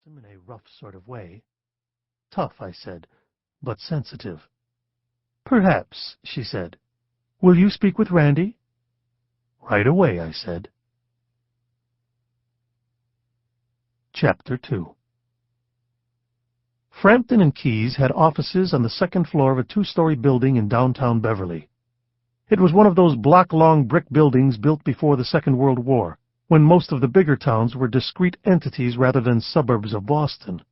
him in a rough sort of way. "Tough," I said, "but sensitive." "Perhaps," she said. "Will you speak with Randy?" "Right away," I said. Chapter 2. Frampton and Keyes had offices on the second floor of a two-story building in downtown Beverly. It was one of those block-long brick buildings built before the Second World War, when most of the bigger towns were discrete entities rather than suburbs of Boston.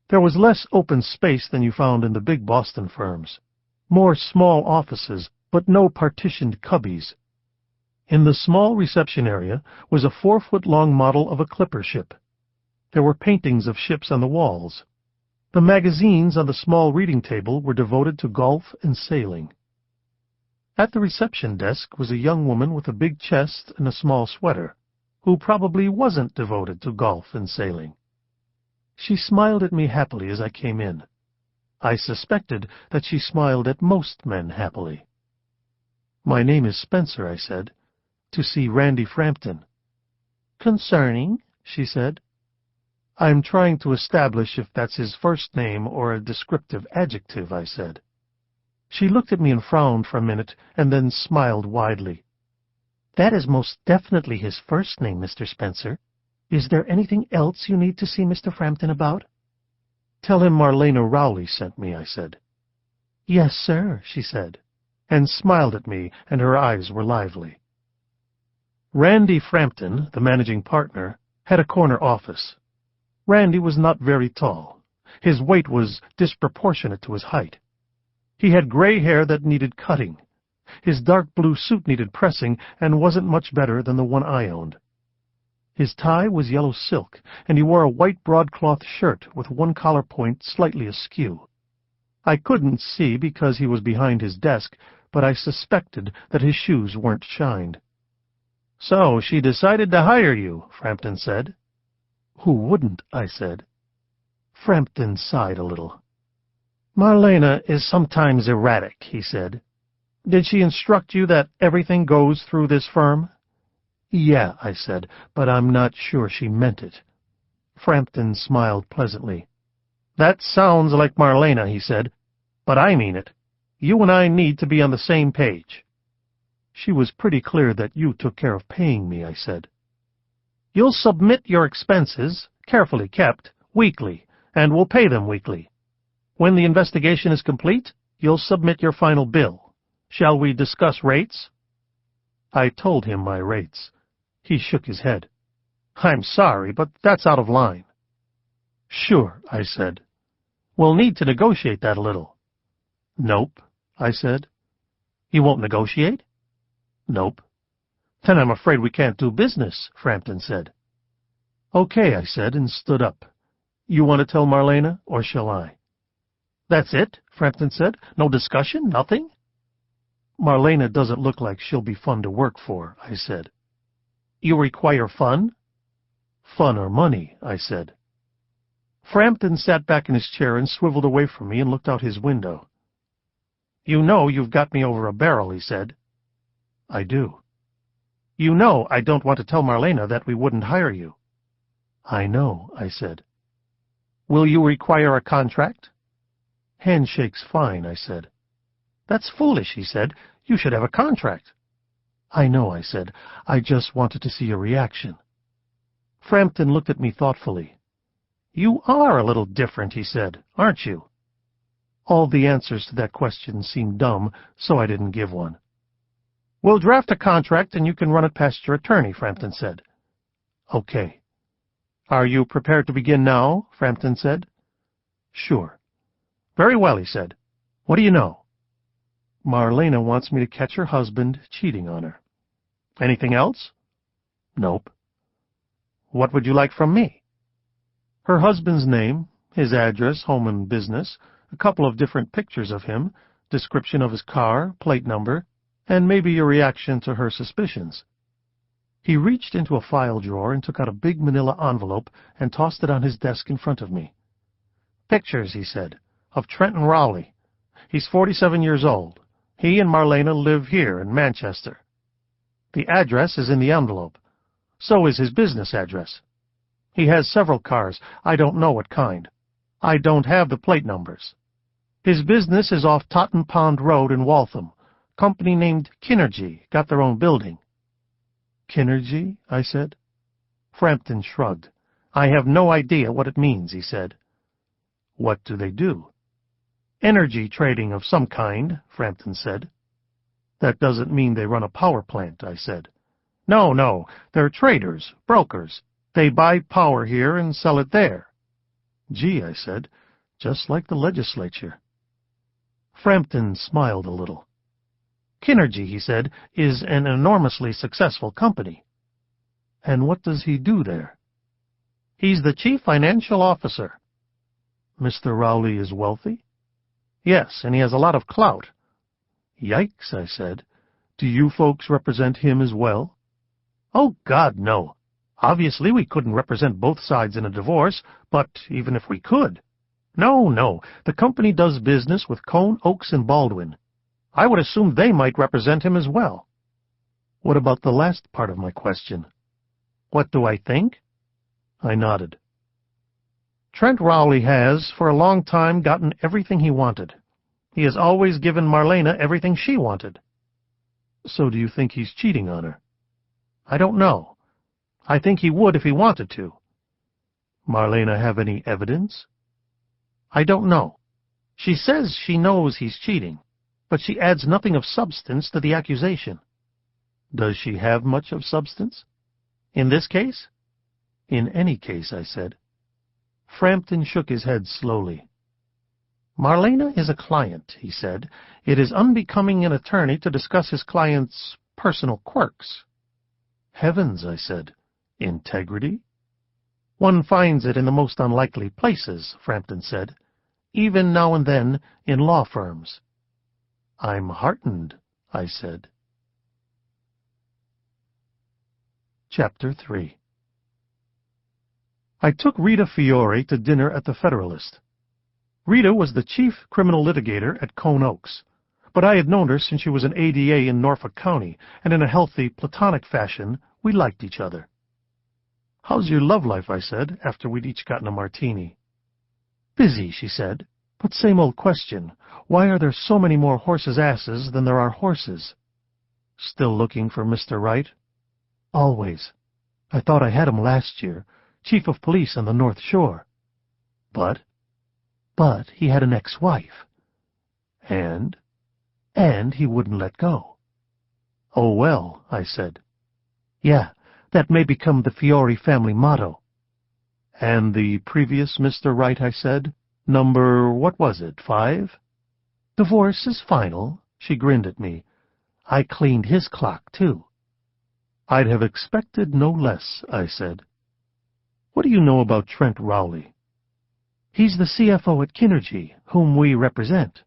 There was less open space than you found in the big Boston firms. More small offices, but no partitioned cubbies. In the small reception area was a 4-foot-long model of a clipper ship. There were paintings of ships on the walls. The magazines on the small reading table were devoted to golf and sailing. At the reception desk was a young woman with a big chest and a small sweater, who probably wasn't devoted to golf and sailing. She smiled at me happily as I came in. I suspected that she smiled at most men happily. "My name is Spenser," I said. "To see Randy Frampton." "Concerning?" she said. "I'm trying to establish if that's his first name or a descriptive adjective," I said. She looked at me and frowned for a minute, and then smiled widely. "That is most definitely his first name, Mr. Spenser. Is there anything else you need to see Mr. Frampton about?" "Tell him Marlene Cowley sent me," I said. "Yes, sir," she said, and smiled at me, and her eyes were lively. Randy Frampton, the managing partner, had a corner office. Randy was not very tall. His weight was disproportionate to his height. He had gray hair that needed cutting. His dark blue suit needed pressing and wasn't much better than the one I owned. His tie was yellow silk, and he wore a white broadcloth shirt with one collar point slightly askew. I couldn't see because he was behind his desk, but I suspected that his shoes weren't shined. "So she decided to hire you," Frampton said. "Who wouldn't?" I said. Frampton sighed a little. "Marlene is sometimes erratic," he said. "Did she instruct you that everything goes through this firm?" "Yeah," I said, "but I'm not sure she meant it." Frampton smiled pleasantly. "That sounds like Marlene," he said, "but I mean it. You and I need to be on the same page." "She was pretty clear that you took care of paying me," I said. "You'll submit your expenses, carefully kept, weekly, and we'll pay them weekly. When the investigation is complete, you'll submit your final bill. Shall we discuss rates?" I told him my rates. He shook his head. "I'm sorry, but that's out of line." "Sure," I said. "We'll need to negotiate that a little." "Nope," I said. "You won't negotiate?" "Nope." "Then I'm afraid we can't do business," Frampton said. "Okay," I said, and stood up. "You want to tell Marlene, or shall I?" "That's it?" Frampton said. "No discussion? Nothing?" "Marlene doesn't look like she'll be fun to work for," I said. "You require fun?" "Fun or money," I said. Frampton sat back in his chair and swiveled away from me and looked out his window. "You know you've got me over a barrel," he said. "I do." "You know I don't want to tell Marlene that we wouldn't hire you." "I know," I said. "Will you require a contract?" "Handshake's fine," I said. "That's foolish," he said. "You should have a contract." "I know," I said. "I just wanted to see your reaction." Frampton looked at me thoughtfully. "You are a little different," he said, "aren't you?" All the answers to that question seemed dumb, so I didn't give one. "We'll draft a contract and you can run it past your attorney," Frampton said. "Okay." "Are you prepared to begin now?" Frampton said. "Sure." "Very well," he said. "What do you know?" "Marlene wants me to catch her husband cheating on her." "Anything else?" "Nope." "What would you like from me?" "Her husband's name, his address, home and business, a couple of different pictures of him, description of his car, plate number, and maybe your reaction to her suspicions." He reached into a file drawer and took out a big manila envelope and tossed it on his desk in front of me. "Pictures," he said, "of Trent Cowley. He's 47 years old. He and Marlene live here in Manchester. The address is in the envelope. So is his business address. He has several cars. I don't know what kind. I don't have the plate numbers. His business is off Totten Pond Road in Waltham. Company named Kinergy. Got their own building." "Kinergy?" I said. Frampton shrugged. "I have no idea what it means," he said. "What do they do?" "Energy trading of some kind," Frampton said. "That doesn't mean they run a power plant," I said. No, they're traders, brokers. They buy power here and sell it there." "Gee," I said, "just like the legislature." Frampton smiled a little. "Kinergy," he said, "is an enormously successful company." "And what does he do there?" "He's the chief financial officer." "Mr. Rowley is wealthy?" "Yes, and he has a lot of clout." "Yikes," I said. "Do you folks represent him as well?" "Oh, God, no. Obviously, we couldn't represent both sides in a divorce, but even if we could. No, the company does business with Cone, Oaks, and Baldwin. I would assume they might represent him as well." "What about the last part of my question?" "What do I think?" I nodded. "Trent Rowley has, for a long time, gotten everything he wanted. He has always given Marlene everything she wanted." "So do you think he's cheating on her?" "I don't know. I think he would if he wanted to." "Marlene have any evidence?" "I don't know. She says she knows he's cheating, but she adds nothing of substance to the accusation." "Does she have much of substance?" "In this case?" "In any case," I said. Frampton shook his head slowly. "Marlene is a client," he said. "It is unbecoming an attorney to discuss his client's personal quirks." "Heavens," I said. "Integrity?" "One finds it in the most unlikely places," Frampton said. "Even now and then in law firms." "I'm heartened," I said. Chapter 3. I took Rita Fiore to dinner at the Federalist. Rita was the chief criminal litigator at Cone Oaks, but I had known her since she was an ADA in Norfolk County, and in a healthy, platonic fashion, we liked each other. "How's your love life?" I said, after we'd each gotten a martini. "Busy," she said, "but same old question. Why are there so many more horses' asses than there are horses?" "Still looking for Mr. Right?" "Always. I thought I had him last year, chief of police on the North Shore." "But?" "But he had an ex-wife." "And?" "And he wouldn't let go." "Oh, well," I said. "Yeah, that may become the Fiore family motto." "And the previous Mr. Right," I said. "Number, what was it, 5? "Divorce is final." She grinned at me. "I cleaned his clock, too." "I'd have expected no less," I said. "What do you know about Trent Rowley?" "He's the CFO at Kinergy, whom we represent."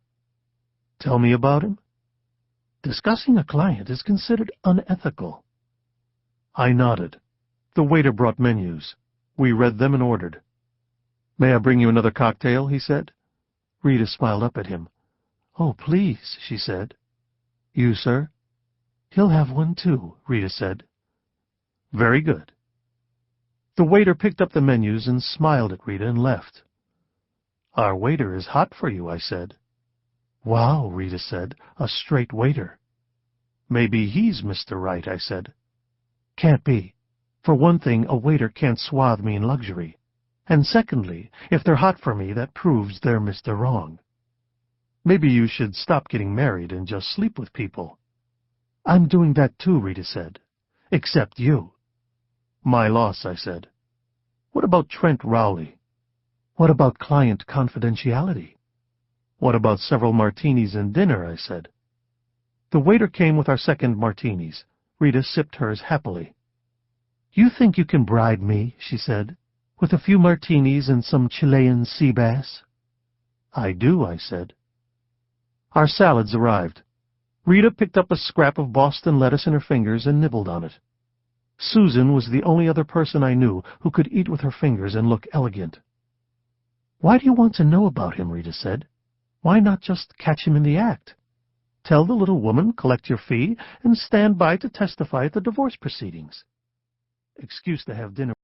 "Tell me about him." "Discussing a client is considered unethical." I nodded. The waiter brought menus. We read them and ordered. "May I bring you another cocktail?" he said. Rita smiled up at him. "Oh, please," she said. "You, sir?" "He'll have one, too," Rita said. "Very good." The waiter picked up the menus and smiled at Rita and left. "Our waiter is hot for you," I said. "Wow," Rita said, "a straight waiter." "Maybe he's Mr. Right," I said. "Can't be. For one thing, a waiter can't swathe me in luxury. And secondly, if they're hot for me, that proves they're Mr. Wrong." "Maybe you should stop getting married and just sleep with people." "I'm doing that too," Rita said. "Except you." "My loss," I said. "What about Trent Rowley?" "What about client confidentiality?" "What about several martinis and dinner?" I said. The waiter came with our second martinis. Rita sipped hers happily. "You think you can bribe me," she said, "with a few martinis and some Chilean sea bass?" "I do," I said. Our salads arrived. Rita picked up a scrap of Boston lettuce in her fingers and nibbled on it. Susan was the only other person I knew who could eat with her fingers and look elegant. "Why do you want to know about him?" Rita said. "Why not just catch him in the act? Tell the little woman, collect your fee, and stand by to testify at the divorce proceedings. Excuse to have dinner."